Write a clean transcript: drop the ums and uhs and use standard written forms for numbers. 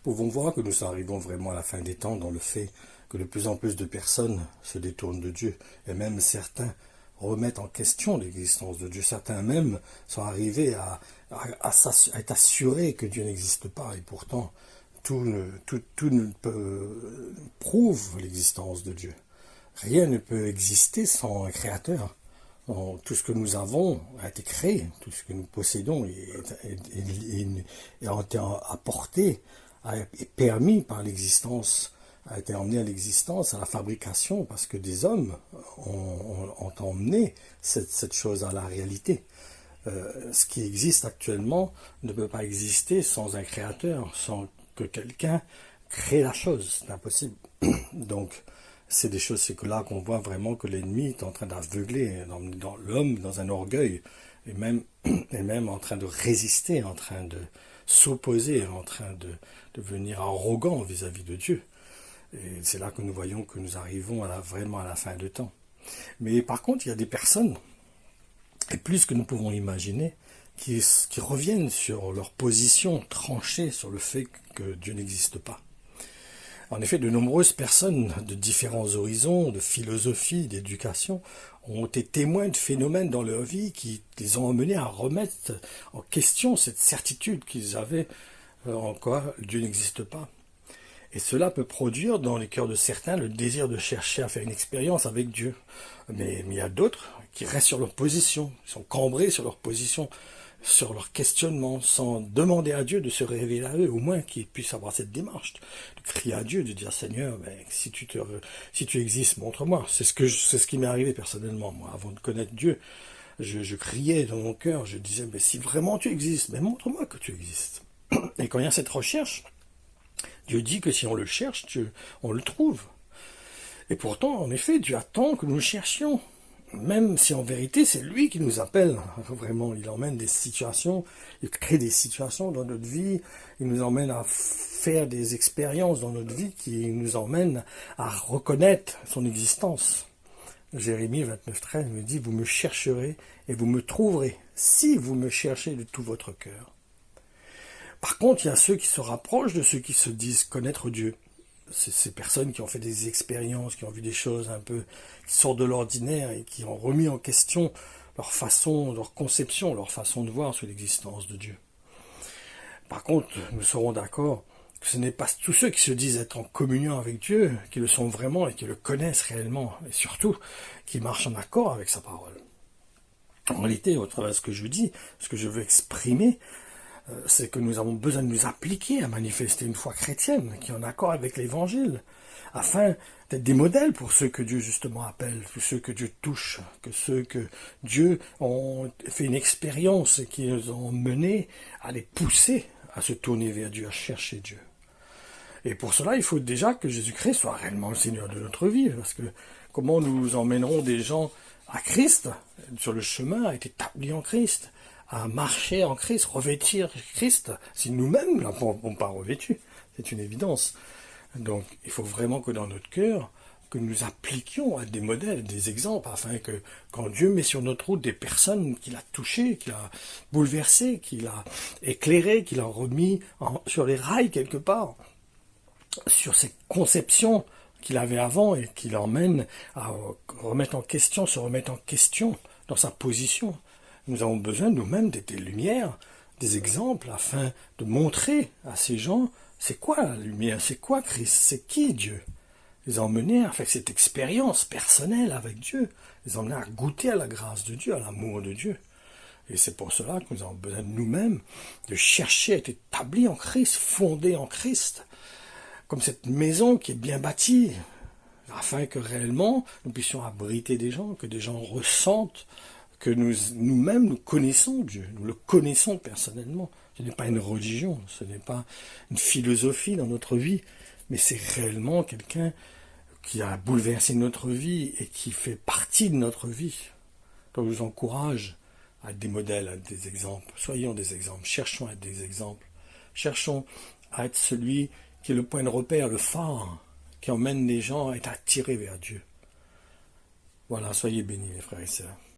Pouvons voir que nous arrivons vraiment à la fin des temps dans le fait que de plus en plus de personnes se détournent de Dieu, et même certains remettent en question l'existence de Dieu. Certains même sont arrivés à être assurés que Dieu n'existe pas, et pourtant tout ne prouve l'existence de Dieu. Rien ne peut exister sans un créateur. Tout ce que nous avons a été créé, tout ce que nous possédons a été apporté, est permis par l'existence, a été emmené à l'existence, à la fabrication, parce que des hommes ont emmené cette chose à la réalité. Ce qui existe actuellement ne peut pas exister sans un créateur, sans que quelqu'un crée la chose. C'est impossible. Donc, c'est des choses, c'est que là qu'on voit vraiment que l'ennemi est en train d'aveugler dans l'homme, dans un orgueil, et même en train de résister, en train de s'opposer, en train de devenir arrogant vis-à-vis de Dieu. Et c'est là que nous voyons que nous arrivons vraiment à la fin de temps. Mais par contre, il y a des personnes, et plus que nous pouvons imaginer, qui reviennent sur leur position tranchée sur le fait que Dieu n'existe pas. En effet, de nombreuses personnes de différents horizons, de philosophie, d'éducation, ont été témoins de phénomènes dans leur vie qui les ont amenés à remettre en question cette certitude qu'ils avaient en quoi Dieu n'existe pas. Et cela peut produire dans les cœurs de certains le désir de chercher à faire une expérience avec Dieu. Mais il y a d'autres qui restent sur leur position, ils sont cambrés sur leur position, sur leur questionnement, sans demander à Dieu de se révéler à eux, au moins qu'ils puissent avoir cette démarche, de crier à Dieu, de dire Seigneur, ben, si tu existes, montre-moi. C'est ce qui m'est arrivé personnellement, moi, avant de connaître Dieu. Je criais dans mon cœur, je disais, mais si vraiment tu existes, ben, montre-moi que tu existes. Et quand il y a cette recherche, Dieu dit que si on le cherche, on le trouve. Et pourtant, en effet, Dieu attend que nous le cherchions. Même si en vérité, c'est lui qui nous appelle. Vraiment, il emmène des situations, il crée des situations dans notre vie, il nous emmène à faire des expériences dans notre vie qui nous emmènent à reconnaître son existence. Jérémie 29,13 me dit, vous me chercherez et vous me trouverez, si vous me cherchez de tout votre cœur. Par contre, il y a ceux qui se rapprochent de ceux qui se disent connaître Dieu. C'est ces personnes qui ont fait des expériences, qui ont vu des choses un peu qui sortent de l'ordinaire et qui ont remis en question leur façon, leur conception, leur façon de voir sur l'existence de Dieu. Par contre, nous serons d'accord que ce n'est pas tous ceux qui se disent être en communion avec Dieu qui le sont vraiment et qui le connaissent réellement, et surtout qui marchent en accord avec sa parole. En réalité, au travers de ce que je dis, ce que je veux exprimer, c'est que nous avons besoin de nous appliquer à manifester une foi chrétienne qui est en accord avec l'évangile, afin d'être des modèles pour ceux que Dieu justement appelle, tous ceux que Dieu touche, que ceux que Dieu ont fait une expérience et qui les ont menés à les pousser à se tourner vers Dieu, à chercher Dieu. Et pour cela, il faut déjà que Jésus-Christ soit réellement le Seigneur de notre vie, parce que comment nous emmènerons des gens à Christ, sur le chemin, à être établis en Christ, à marcher en Christ, revêtir Christ, si nous-mêmes ne l'avons pas revêtu. C'est une évidence. Donc, il faut vraiment que dans notre cœur, que nous appliquions à des modèles, des exemples, afin que quand Dieu met sur notre route des personnes qu'il a touchées, qu'il a bouleversées, qu'il a éclairées, qu'il a remis sur les rails quelque part, sur ces conceptions qu'il avait avant et qui l'emmènent à remettre en question, se remettre en question dans sa position. Nous avons besoin nous-mêmes d'être des lumières, des exemples, afin de montrer à ces gens c'est quoi la lumière, c'est quoi Christ, c'est qui Dieu. Les emmener à faire cette expérience personnelle avec Dieu, les emmener à goûter à la grâce de Dieu, à l'amour de Dieu. Et c'est pour cela que nous avons besoin de nous-mêmes, de chercher à être établis en Christ, fondés en Christ, comme cette maison qui est bien bâtie, afin que réellement nous puissions abriter des gens, que des gens ressentent que nous-mêmes, nous connaissons Dieu, nous le connaissons personnellement. Ce n'est pas une religion, ce n'est pas une philosophie dans notre vie, mais c'est réellement quelqu'un qui a bouleversé notre vie et qui fait partie de notre vie. Donc je vous encourage à être des modèles, à être des exemples. Soyons des exemples, cherchons à être des exemples. Cherchons à être celui qui est le point de repère, le phare, qui emmène les gens à être attirés vers Dieu. Voilà, soyez bénis, mes frères et sœurs.